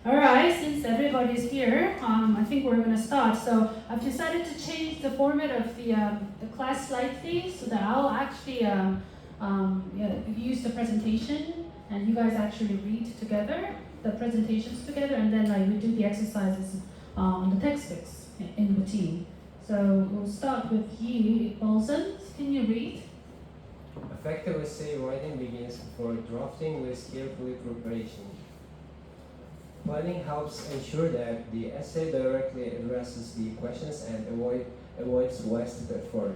Alright, since everybody's here, I think we're going to start. So I've decided to change the format of the class slightly so that I'll actually use the presentation and you guys actually read together, the presentations together, and then we do the exercises on the textbooks in routine. So we'll start with you, Bolson. Can you read? Effective essay writing begins before drafting with careful preparation. Planning helps ensure that the essay directly addresses the questions and avoids wasted effort.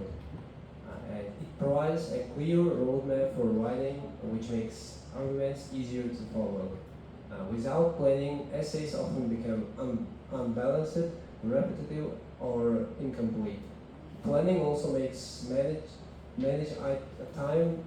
And it provides a clear roadmap for writing, which makes arguments easier to follow. Without planning, essays often become unbalanced, repetitive, or incomplete. Planning also makes manage time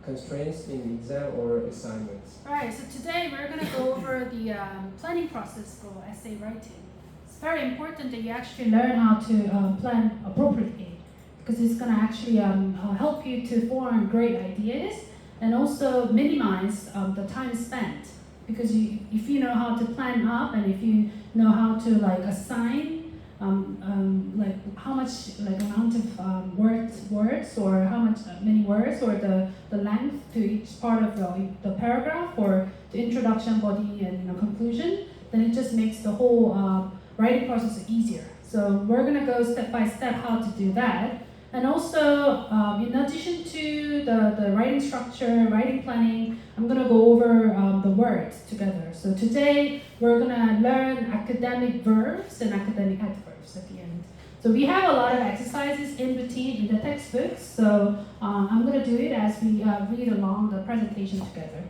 constraints in exam or assignments. Alright, so today we're going to go over the planning process for essay writing. It's very important that you actually learn how to plan appropriately because it's going to actually help you to form great ideas and also minimize the time spent. Because if you know how to plan up and if you know how to assign how much amount of words or how much many words or the length to each part of the paragraph or the introduction, body, and conclusion, then it just makes the whole writing process easier. So we're gonna go step by step how to do that. And also, in addition to the writing structure, writing planning, I'm going to go over the words together. So today, we're going to learn academic verbs and academic adverbs at the end. So we have a lot of exercises in routine in the textbooks. So I'm going to do it as we read along the presentation together.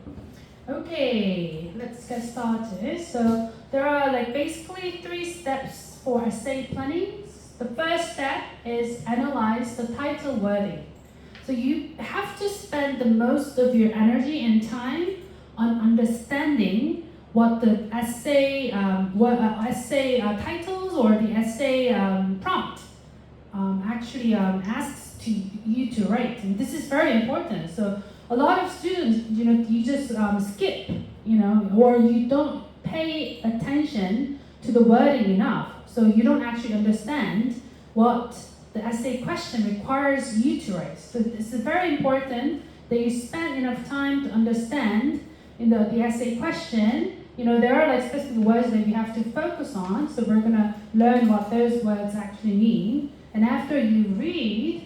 Okay, let's get started. So there are basically 3 steps for essay planning. The first step is analyze the title wording. So you have to spend the most of your energy and time on understanding what the essay, titles or the essay prompt actually asks you to write. And this is very important. So a lot of students, you just skip, or you don't pay attention to the wording enough. So you don't actually understand what the essay question requires you to write. So it's very important that you spend enough time to understand the essay question. There are specific words that you have to focus on. So we're gonna learn what those words actually mean. And after you read,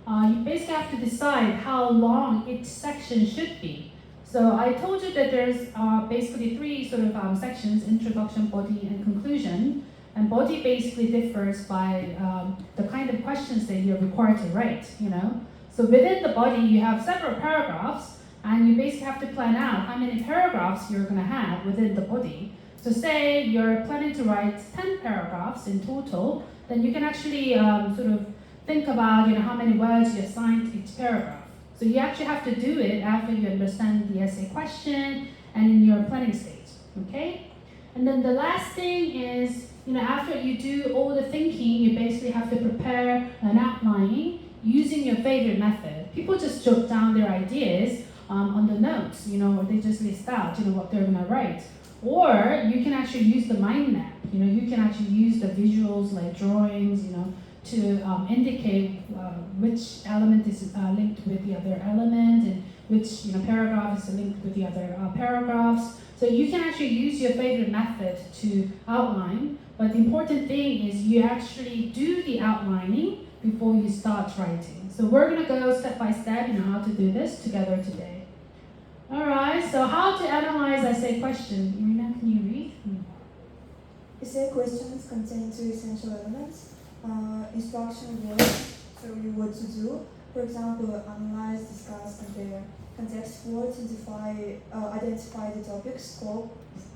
you basically have to decide how long each section should be. So I told you that there's basically 3 sort of sections: introduction, body, and conclusion. And body basically differs by the kind of questions that you're required to write, So within the body, you have several paragraphs, and you basically have to plan out how many paragraphs you're going to have within the body. So say you're planning to write 10 paragraphs in total, then you can actually sort of think about, how many words you assign to each paragraph. So you actually have to do it after you understand the essay question and in your planning stage, okay? And then the last thing is, after you do all the thinking, you basically have to prepare an outline using your favorite method. People just jot down their ideas on the notes, or they just list out, what they're gonna write. Or you can actually use the mind map. You can actually use the visuals like drawings, to indicate which element is linked with the other element and which paragraph is linked with the other paragraphs. So you can actually use your favorite method to outline, but the important thing is you actually do the outlining before you start writing. So we're going to go step by step, how to do this together today. All right, so how to analyze essay question. Irina, can you read? Essay questions contain 2 essential elements: instruction words, tell you what to do. For example, analyze, discuss, compare. Context words identify the topic, scope,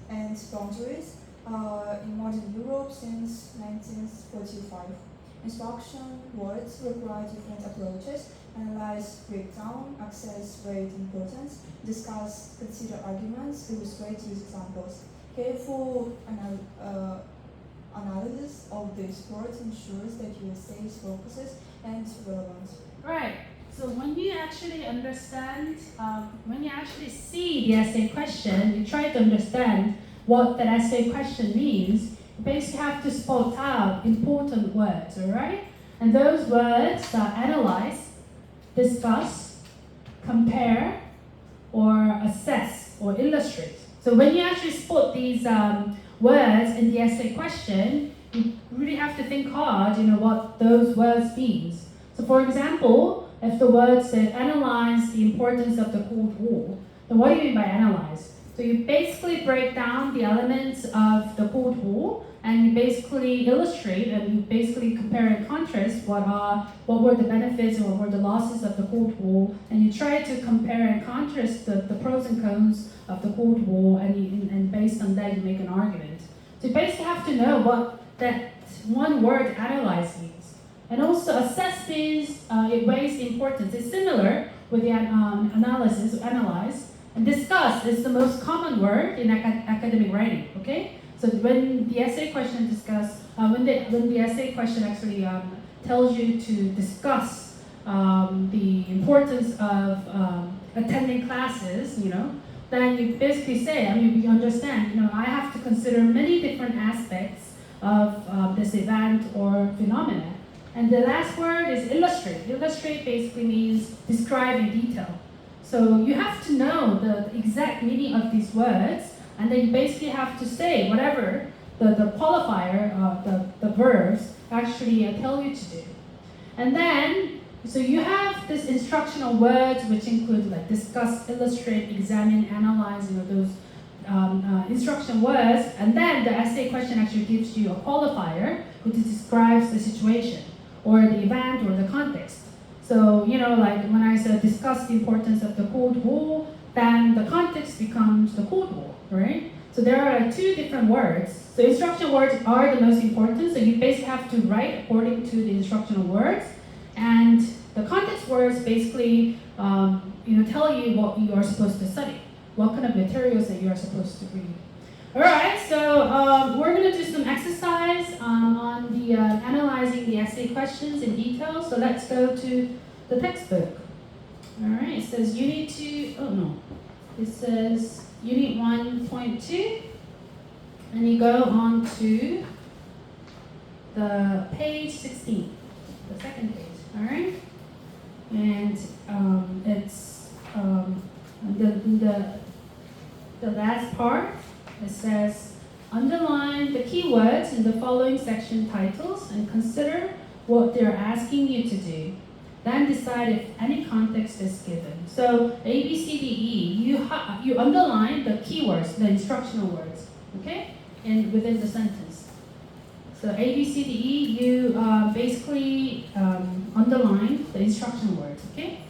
and boundaries in modern Europe since 1945. Instruction words require different approaches: analyze, breakdown, access, weight, importance, discuss, consider arguments, illustrate, use examples. Careful analysis of these words ensures that your essay is focused and relevant. Right. So when you actually understand, when you actually see the essay question, you try to understand what that essay question means, you basically have to spot out important words, all right? And those words are analyze, discuss, compare, or assess, or illustrate. So when you actually spot these words in the essay question, you really have to think hard, what those words means. So for example, if the word said analyze the importance of the Cold War, then what do you mean by analyze? So you basically break down the elements of the Cold War, and you basically illustrate and you basically compare and contrast what were the benefits and what were the losses of the Cold War, and you try to compare and contrast the pros and cons of the Cold War, and based on that you make an argument. So you basically have to know what that one word analyze means. And also assess means it weighs the importance. It's similar with the analysis, analyze. And discuss is the most common word in academic writing, okay? So when the essay question when the essay question actually tells you to discuss the importance of attending classes, then you basically say, you understand, I have to consider many different aspects of this event or phenomena. And the last word is illustrate. Illustrate basically means describe in detail. So you have to know the exact meaning of these words, and then you basically have to say whatever the qualifier, the verbs actually tell you to do. And then, so you have this instructional words which include like discuss, illustrate, examine, analyze, those instruction words, and then the essay question actually gives you a qualifier which describes the situation or the event or the context. So, like when I said discuss the importance of the Cold War, then the context becomes the Cold War, right? So there are two different words. So instruction words are the most important, so you basically have to write according to the instructional words. And the context words basically, tell you what you are supposed to study, what kind of materials that you are supposed to read. All right, so we're going to do some exercise on the analyzing the essay questions in detail. So let's go to the textbook. All right, it says Unit 2, it says Unit 1.2, and you go on to the page 16, the second page, all right? And it's the last part. It says, underline the keywords in the following section titles and consider what they're asking you to do. Then decide if any context is given. So A, B, C, D, E, you underline the keywords, the instructional words, okay? And within the sentence. So A, B, C, D, E, you basically underline the instructional words, okay?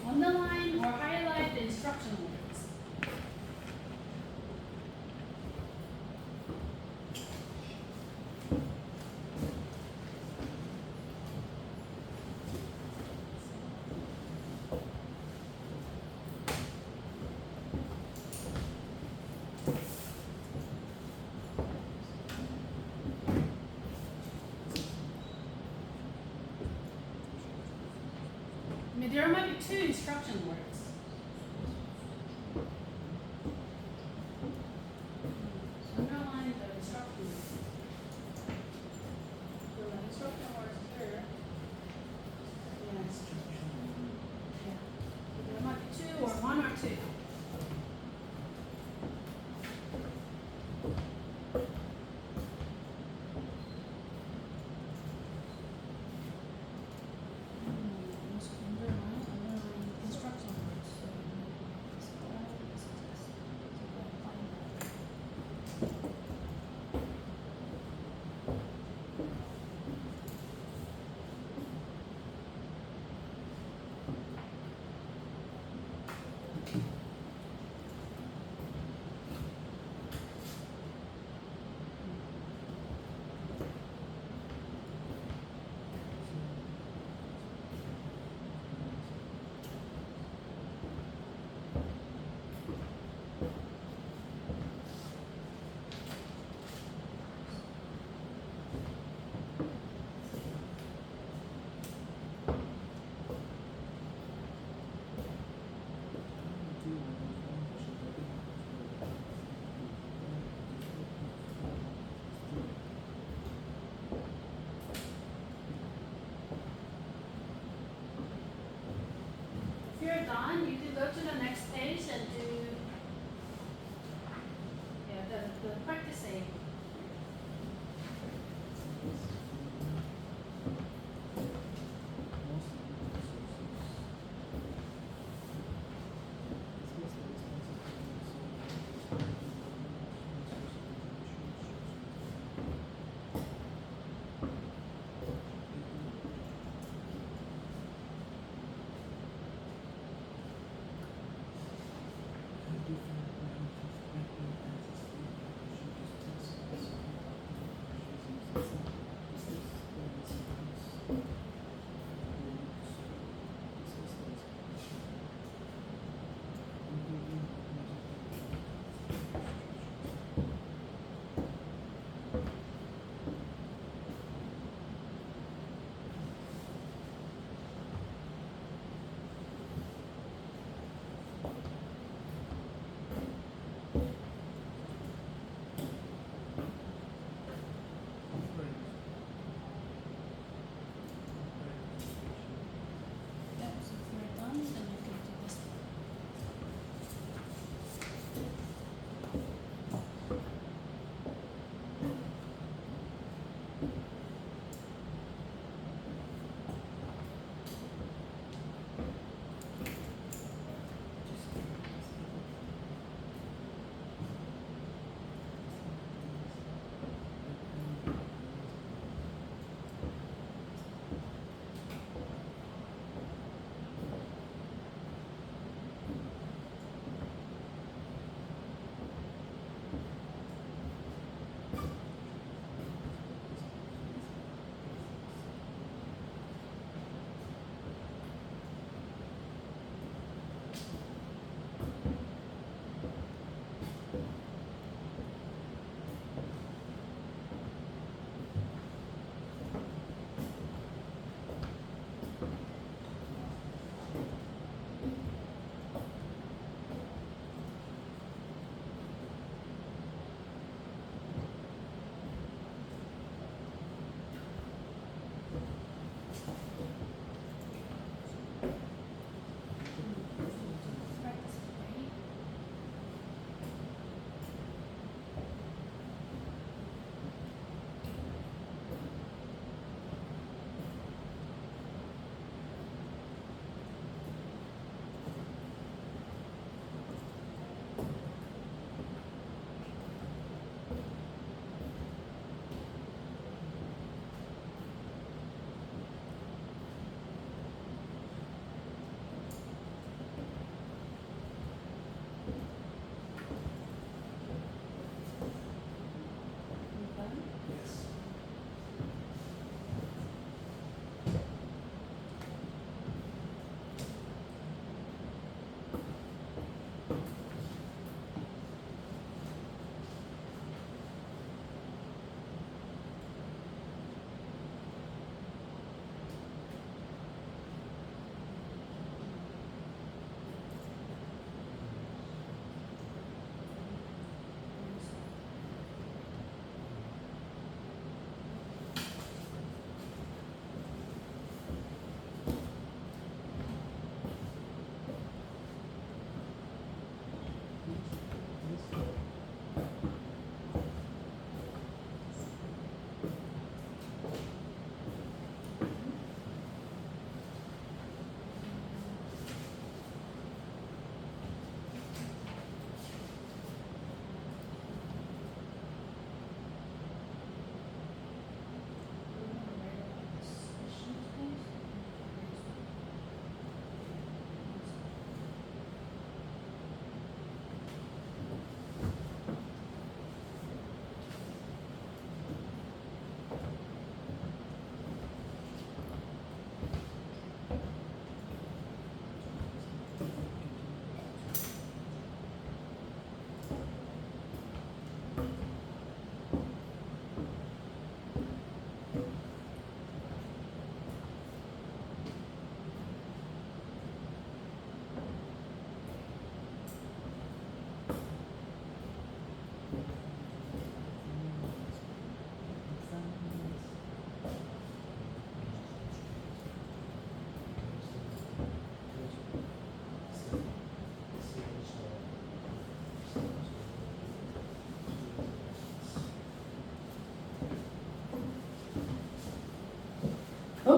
Underline or highlight the instructional words. There might be two instruction words. Underline the instruction words. So the instruction words here. Yes. Yeah. There might be two or one or two.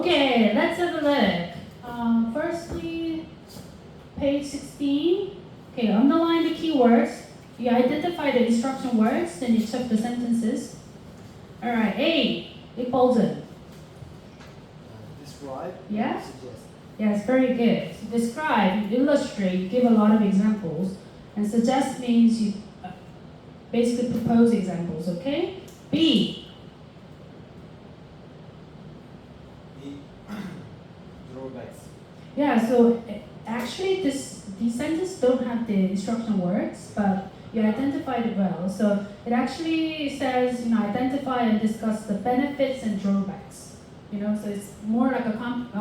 Okay, let's have a look. Firstly, page 16. Okay, underline the keywords. You identify the instruction words, then you check the sentences. All right, A, Bolton. Describe. Yeah? Suggest. Yes, very good. So describe, illustrate, you give a lot of examples. And suggest means you basically propose examples, okay? B, The drawbacks. yeah, so actually these sentences don't have the instruction words, but you identified it well. So it actually says, identify and discuss the benefits and drawbacks. So it's more like a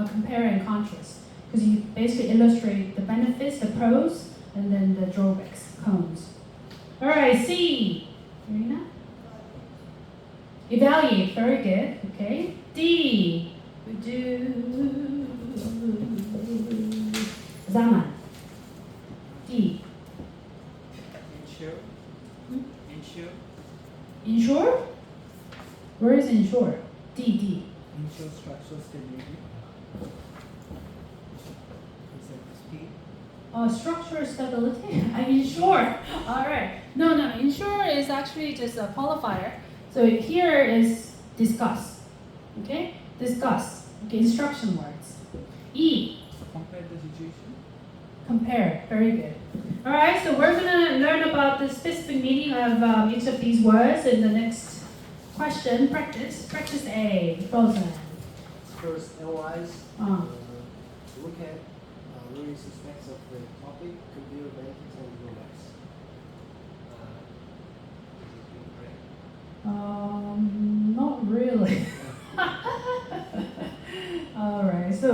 compare and contrast, because you basically illustrate the benefits, the pros, and then the drawbacks, cons. All right, C. Marina? Evaluate, very good. Okay. D. We do Zaman. D. Ensure. Hmm? Ensure. Ensure? Where is ensure? D. Ensure structural stability. Speed. Structure stability. I mean, sure. All right. No. Ensure is actually just a qualifier. So here is discuss. Okay. Discuss. Okay. Instruction words. E. Compare the situation. Compare. Very good. All right. So we're gonna learn about the specific meaning of each of these words in the next question. Practice. Practice A. Frozen. First, analyze. Look at various aspects of the topic, compare benefits and drawbacks. Not really. All right. So,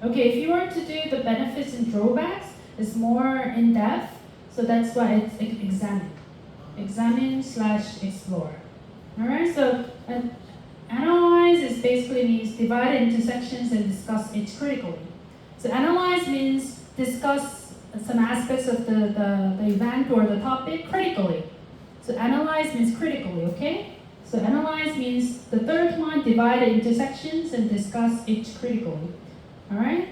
okay, if you were to do the benefits and drawbacks, it's more in depth. So that's why it's examine. Examine/explore. All right. So, analyze is basically means divide into sections and discuss each critically. So analyze means discuss some aspects of the event or the topic critically. So analyze means critically, okay? So analyze means the third one, divide it into sections and discuss each critically. All right?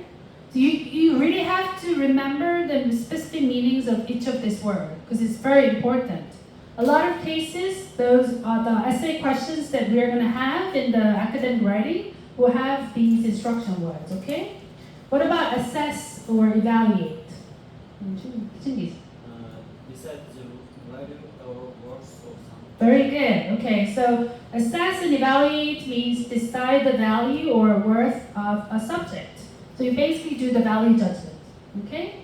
So you really have to remember the specific meanings of each of this word because it's very important. A lot of cases, those are the essay questions that we're going to have in the academic writing will have these instruction words, okay? What about assess or evaluate? Decide the value or worth of something. Very good. Okay, so assess and evaluate means decide the value or worth of a subject. So you basically do the value judgment. Okay?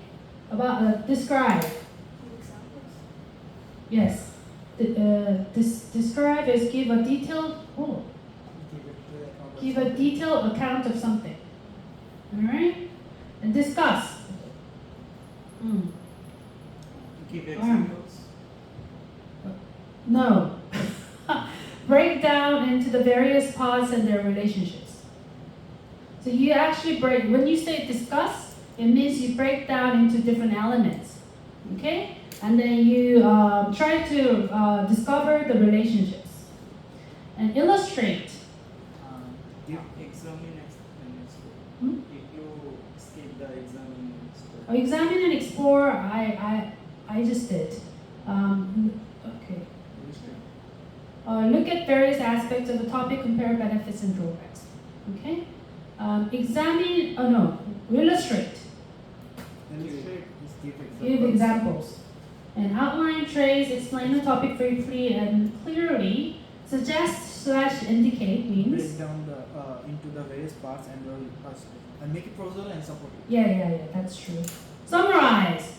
About describe. Examples. Yes. Describe is give a detailed. Oh, give a detailed account of something. All right? And discuss. Give examples. No. Break down into the various parts and their relationships. So you actually break, when you say discuss, it means you break down into different elements. Okay? And then you try to discover the relationships. And illustrate. Give examine and explore. Hmm? If you skip the examine and explore. Examine and explore, I just did. Okay. Look at various aspects of the topic, compare benefits and drawbacks. Okay? Illustrate. Illustrate is give examples. Give examples. And outline, trace, explain the topic briefly and clearly. Suggest/indicate means. Break down into the various parts and make it proposal and support it. Yeah, that's true. Summarize.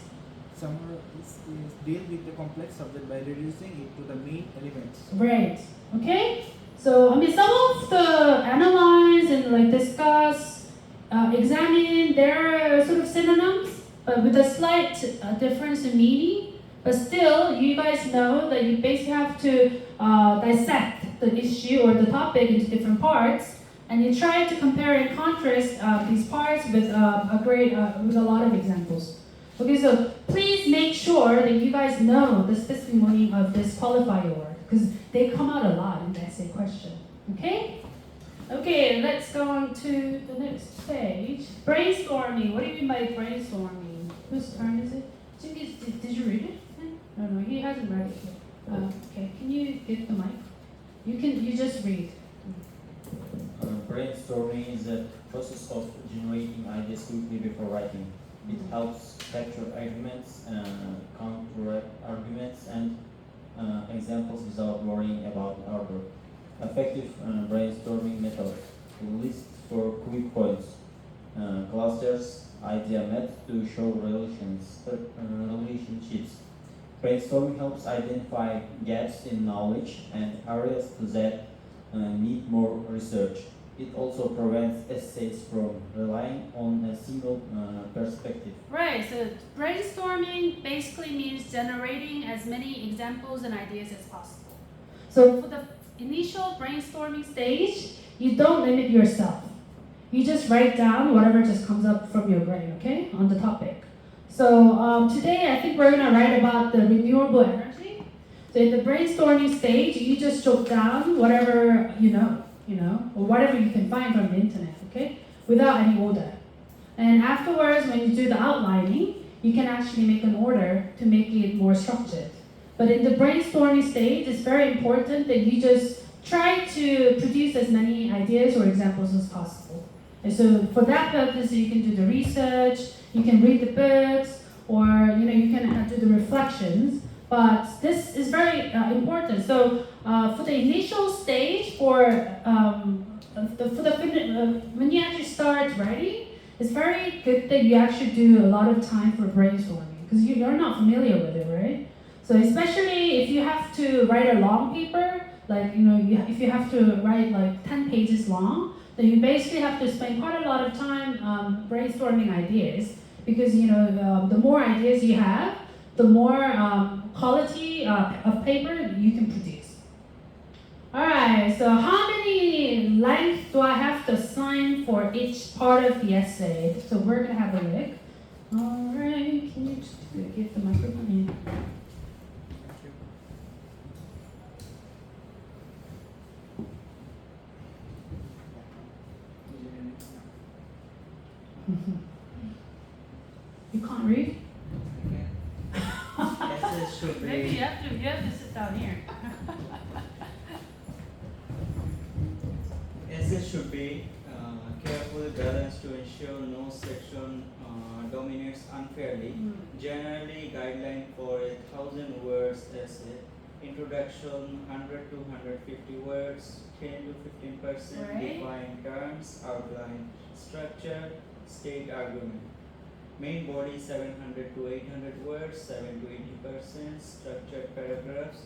Summary is deal with the complex subject by reducing it to the main elements. Great. Okay? So, some of the analyze and discuss, examine, they're sort of synonyms, but with a slight difference in meaning. But still, you guys know that you basically have to dissect the issue or the topic into different parts, and you try to compare and contrast these parts with with a lot of examples. Okay, so please make sure that you guys know the specific meaning of this qualifier word because they come out a lot in the essay question. Okay? Okay, let's go on to the next page. Brainstorming. What do you mean by brainstorming? Whose turn is it? Did you read it? No, he hasn't read it yet. Okay, can you get the mic? You just read. Brainstorming is a process of generating ideas quickly before writing. It helps capture arguments, counter arguments, and examples without worrying about order. Effective brainstorming method: list for quick points, clusters, idea maps to show relationships. Brainstorming helps identify gaps in knowledge and areas that need more research. It also prevents essays from relying on a single perspective. Right, so brainstorming basically means generating as many examples and ideas as possible. So for the initial brainstorming stage, you don't limit yourself. You just write down whatever just comes up from your brain, okay, on the topic. So today I think we're going to write about the renewable energy. So in the brainstorming stage, you just jot down whatever you know, or whatever you can find from the internet, okay, without any order. And afterwards, when you do the outlining, you can actually make an order to make it more structured. But in the brainstorming stage, it's very important that you just try to produce as many ideas or examples as possible. And so for that purpose, you can do the research, you can read the books, or you can do the reflections. But this is very important. So for the initial stage, when you actually start writing, it's very good that you actually do a lot of time for brainstorming because you're not familiar with it, right? So especially if you have to write a long paper, like if you have to write like 10 pages long, then you basically have to spend quite a lot of time brainstorming ideas because the more ideas you have, the more quality of paper you can produce. All right, so how many lengths do I have to assign for each part of the essay? So we're gonna have a look. All right, can you just get the microphone in? You can't read? Essays should Maybe be you have to sit down here. essays should be carefully balanced to ensure no section dominates unfairly. Generally, guideline for 1,000 words essay. Introduction 100 to 150 words, 10 to 15%. Right. Define terms, outline structure, state argument. Main body 700 to 800 words, 7 to 80%. Structured paragraphs,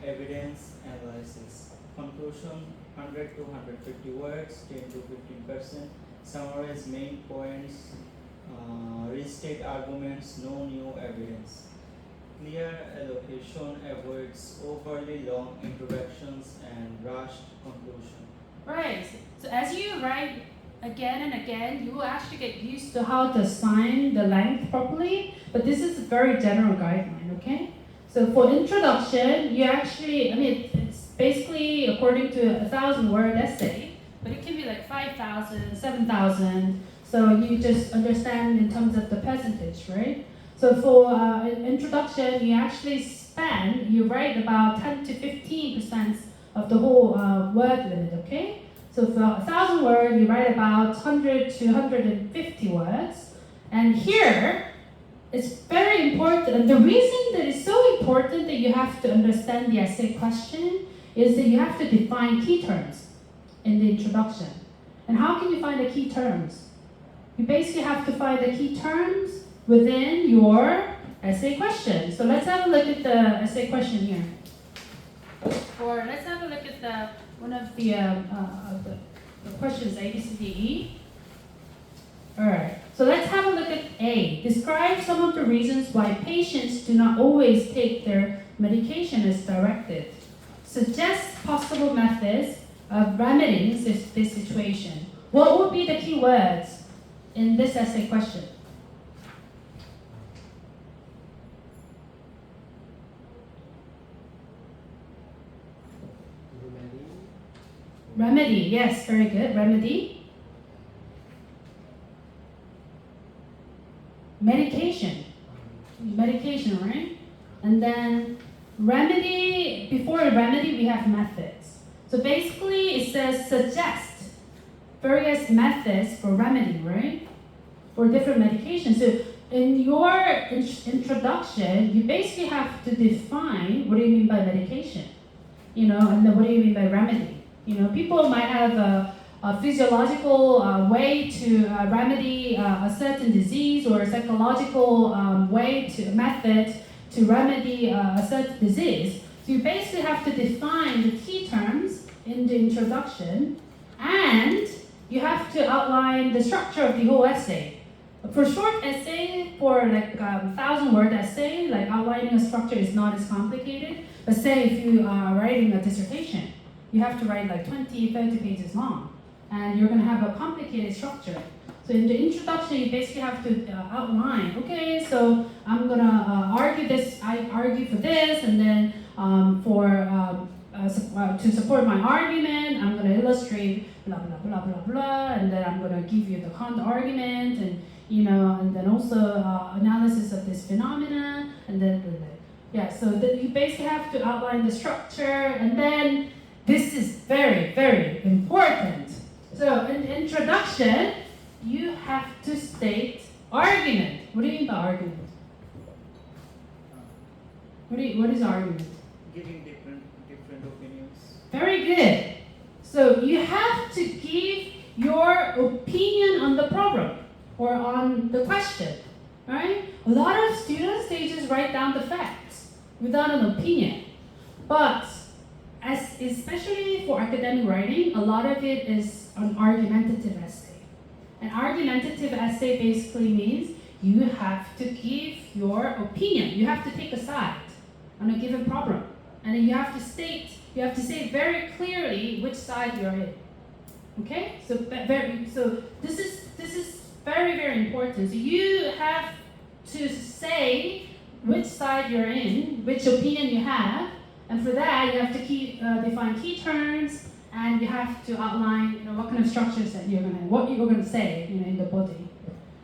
evidence analysis. Conclusion 100 to 150 words, 10 to 15%. Summarize main points, restate arguments, no new evidence. Clear allocation avoids overly long introductions and rushed conclusion. Right. So as you write again and again, you will actually get used to how to assign the length properly. But this is a very general guideline, okay? So for introduction, you actually, it's basically according to 1,000-word essay, but it can be like 5,000, 7,000. So you just understand in terms of the percentage, right? So for introduction, you actually you write about 10 to 15% of the whole word limit, okay? So for 1,000 words, you write about 100 to 150 words. And here, it's very important. And the reason that it's so important that you have to understand the essay question is that you have to define key terms in the introduction. And how can you find the key terms? You basically have to find the key terms within your essay question. So let's have a look at the essay question here. Or let's have a look at one of the questions, A, B, C, D, E. All right, so let's have a look at A. Describe some of the reasons why patients do not always take their medication as directed. Suggest possible methods of remedying this situation. What would be the key words in this essay question? Remedy, yes, very good. Remedy. Medication. Medication, right? And then remedy, before remedy, we have methods. So basically, it says suggest various methods for remedy, right? For different medications. So in your introduction, you basically have to define what do you mean by medication, and then what do you mean by remedy. People might have a physiological way to remedy a certain disease, or a psychological method to remedy a certain disease. So you basically have to define the key terms in the introduction, and you have to outline the structure of the whole essay. For short essay, for like 1,000-word essay, like outlining a structure is not as complicated. But say if you are writing a dissertation, you have to write like 20, 30 pages long, and you're going to have a complicated structure. So in the introduction, you basically have to outline, okay, so I'm going to argue this, I argue for this, and then to support my argument, I'm going to illustrate blah, blah, blah, blah, blah, and then I'm going to give you the counter argument, and then also analysis of this phenomena, and then, so you basically have to outline the structure, and then this is very, very important. So in the introduction, you have to state argument. What do you mean by argument? What is argument? Giving different opinions. Very good. So you have to give your opinion on the problem or on the question, right? A lot of students, they just write down the facts without an opinion. But especially for academic writing, a lot of it is an argumentative essay. An argumentative essay basically means you have to give your opinion. You have to take a side on a given problem. And then you have to say very clearly which side you're in. Okay? So this is very, very important. So you have to say which side you're in, which opinion you have, and for that you have to define key terms, and you have to outline what kind of structures that what you're gonna say in the body.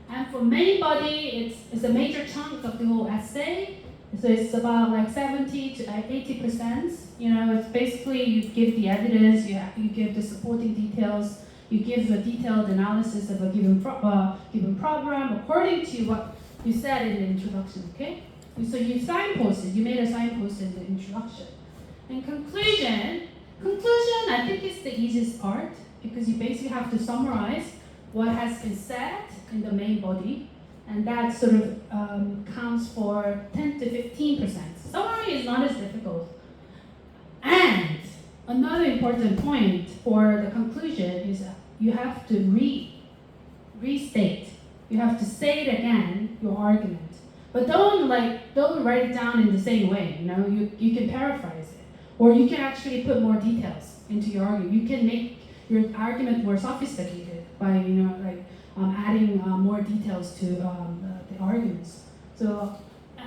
And for main body, it's a major chunk of the whole essay. So it's about like 70 to 80%. It's basically you give the evidence, you give the supporting details, you give a detailed analysis of a given problem according to what you said in the introduction. Okay. So you signposted. You made a signpost in the introduction. And conclusion, I think is the easiest part because you basically have to summarize what has been said in the main body, and that sort of counts for 10 to 15%. Summary is not as difficult. And another important point for the conclusion is that you have to restate. You have to say it again, your argument. But don't write it down in the same way. You can paraphrase it, or you can actually put more details into your argument. You can make your argument more sophisticated by adding more details to the arguments. So,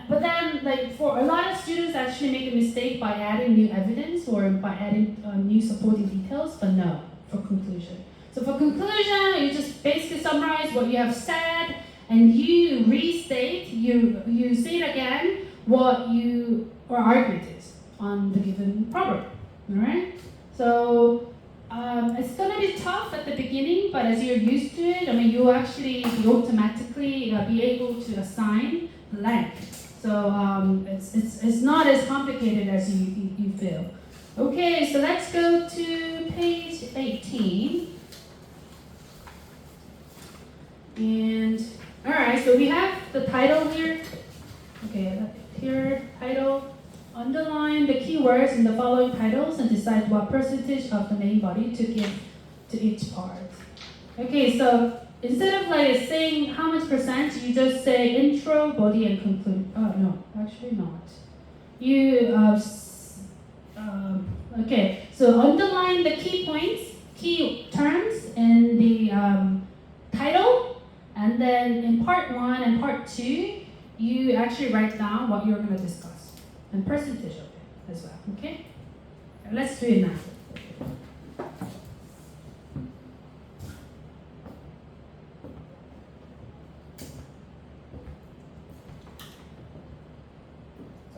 but then for a lot of students actually make a mistake by adding new evidence or by adding new supporting details, but no, for conclusion. So for conclusion, you just basically summarize what you have said, and you restate, you say it again, what your argument is on the given problem, all right? So it's gonna be tough at the beginning, but as you're used to it, you'll actually automatically be able to assign the length. So it's not as complicated as you feel. Okay, so let's go to page 18. And all right, so we have the title here. Okay, here, title. Underline the keywords in the following titles and decide what percentage of the main body to give to each part. Okay, so instead of saying how much percent, you just say intro, body, and conclude. Oh, no, actually not. Okay, so underline the key points, key terms in the title, and then in part 1 and part 2, you actually write down what you're going to discuss and percentage of it as well, okay? Let's do it now.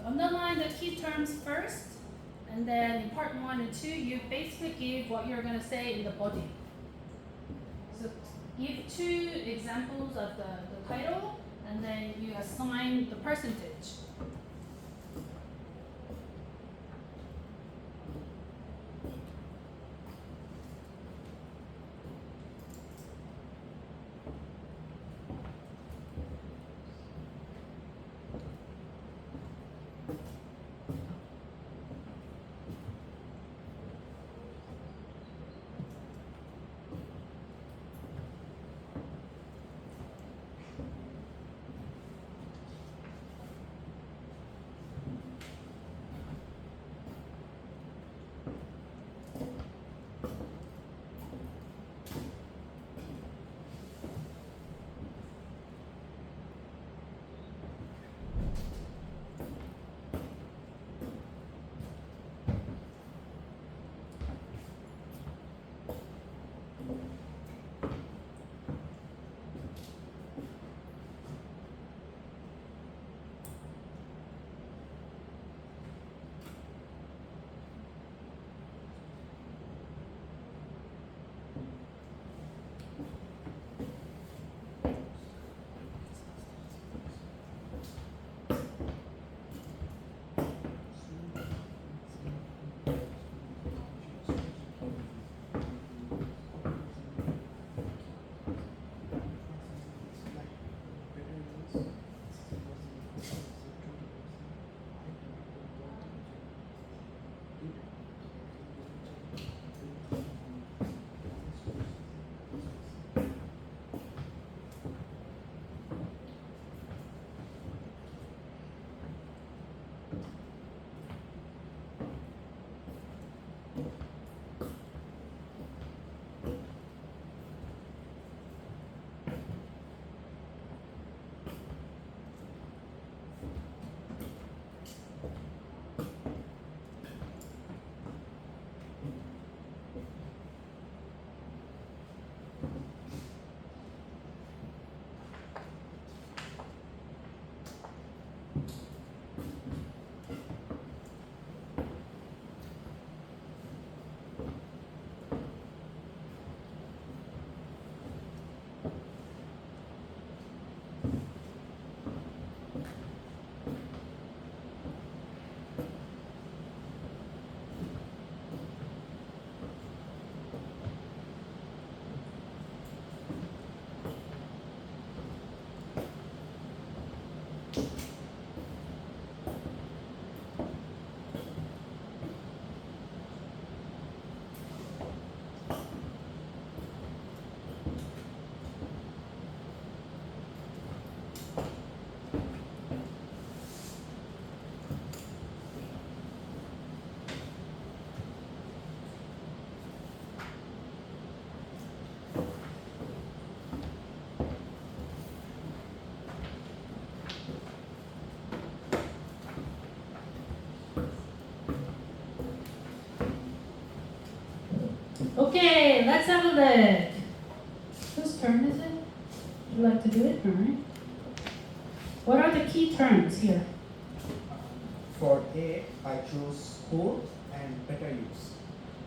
underline the key terms first, and then in part 1 and 2, you basically give what you're going to say in the body. So give 2 examples of the title, and then you assign the percentage. Okay, let's have a look. Whose turn is it? Would you like to do it? All right. What are the key terms here? For A, I choose school and better use.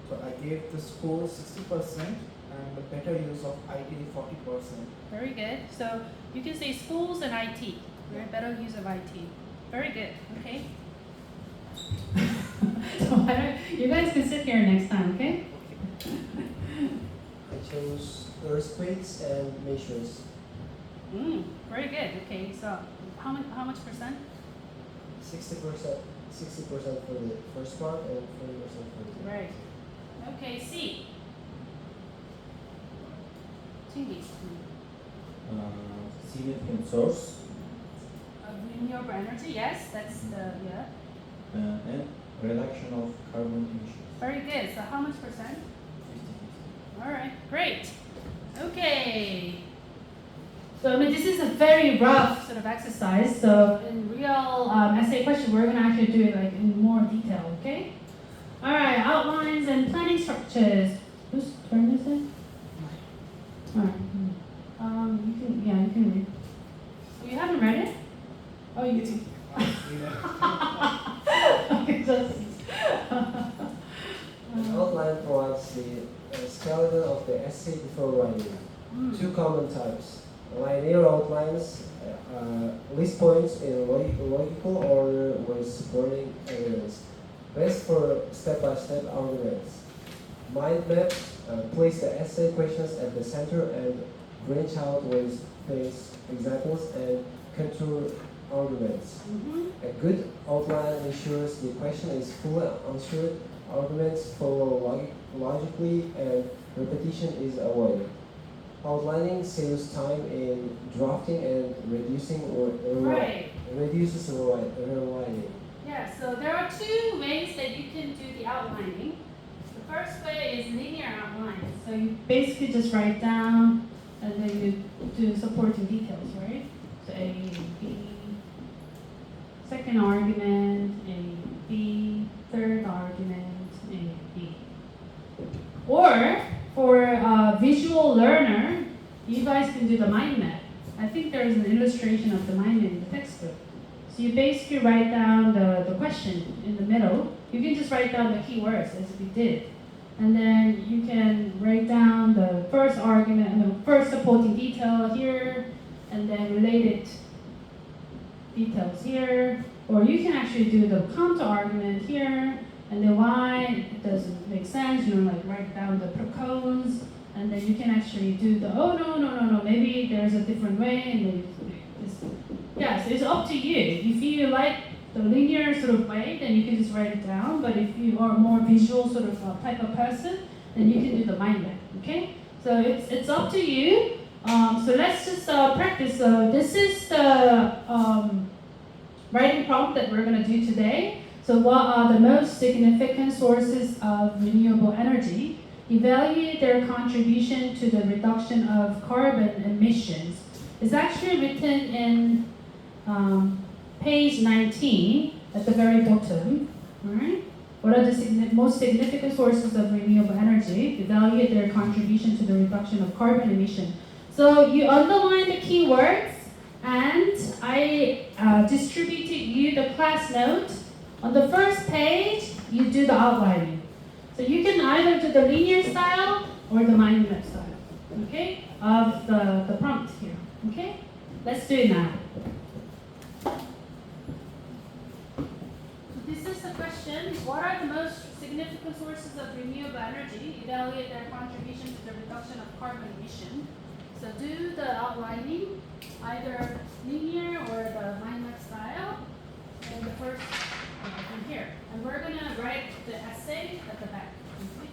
So I gave the school 60% and the better use of IT 40%. Very good. So you can say schools and IT. Very better use of IT. Very good. Okay. So why don't you guys can sit here next time, okay? I chose earthquakes and measures. Very good. Okay. So how much percent? 60% for the first part and 40% for the Right. Okay. C. Cindy. Significant source Renewable energy. Yes, that's the yeah. and reduction of carbon emissions. Very good. So how much percent? 50-50. All right, great. Okay. So I mean, this is a very rough sort of exercise. So in real essay question, we're gonna actually do it like in more detail. Okay. All right. Outlines and planning structures. Whose turn is it? All right. You can read. You haven't read it? Oh, you do. before writing. Two common types: linear outlines, list points in logical order with supporting evidence, best for step-by-step arguments. Mind maps, place the essay questions at the center and branch out with face examples and contour arguments. A good outline ensures the question is fully answered, arguments follow logically, and repetition is avoided. Outlining saves time in drafting and reduces rewriting. Yeah, so there are two ways that you can do the outlining. The first way is linear outline. So you basically just write down and then you do supporting details, right? So A, B, second argument, A, B, third argument, A, B. Or for a visual learner, you guys can do the mind map. I think there is an illustration of the mind map in the textbook. So you basically write down the question in the middle. You can just write down the keywords as we did. And then you can write down the first argument, the first supporting detail here, and then related details here. Or you can actually do the counter argument here, and then why it doesn't make sense, like write down the pros, and then you can actually do the, oh, no, maybe there's a different way, and then yeah, so it's up to you. If you like the linear sort of way, then you can just write it down, but if you are more visual sort of type of person, then you can do the mind map, okay? So it's up to you. So let's just practice. This is the writing prompt that we're going to do today. So what are the most significant sources of renewable energy? Evaluate their contribution to the reduction of carbon emissions. It's actually written in page 19 at the very bottom. All right? What are the most significant sources of renewable energy? Evaluate their contribution to the reduction of carbon emission. So you underline the keywords, and I distributed you the class note. On the first page, you do the outlining. So you can either do the linear style or the mind map style, okay, of the prompt here, okay? Let's do it now. So this is the question. What are the most significant sources of renewable energy? Evaluate their contribution to the reduction of carbon emission. So do the outlining, either linear or the mind map style, and the first from here. And we're going to write the essay at the back. Okay?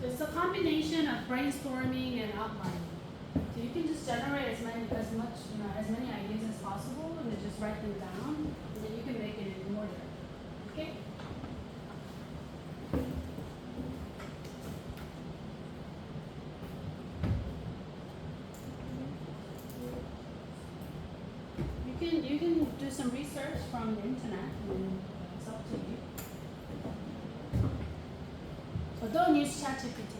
It's a combination of brainstorming and outlining. So you can just generate as many ideas as possible, and then just write them down, and then you can make it in order. Okay? You can do some research from the internet, and it's up to you. But don't use ChatGPT.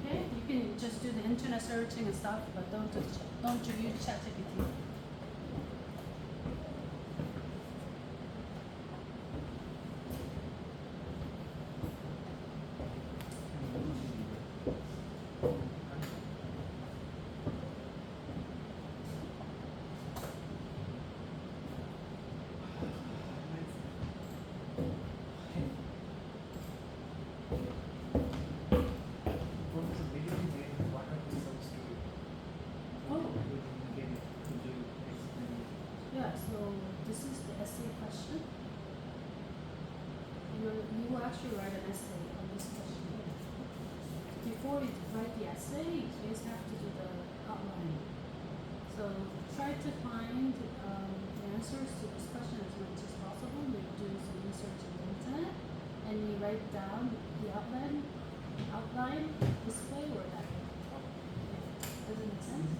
Okay? You can just do the internet searching and stuff, but don't use ChatGPT. Yeah, so this is the essay question. You will actually write an essay on this question. Before before you write the essay, you just have to do the outline. So try to find the answers to this question as much as possible. You do some research on the internet, and you write down the outline this way or that way. Does it make sense?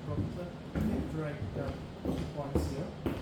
Professor, you can write the points here.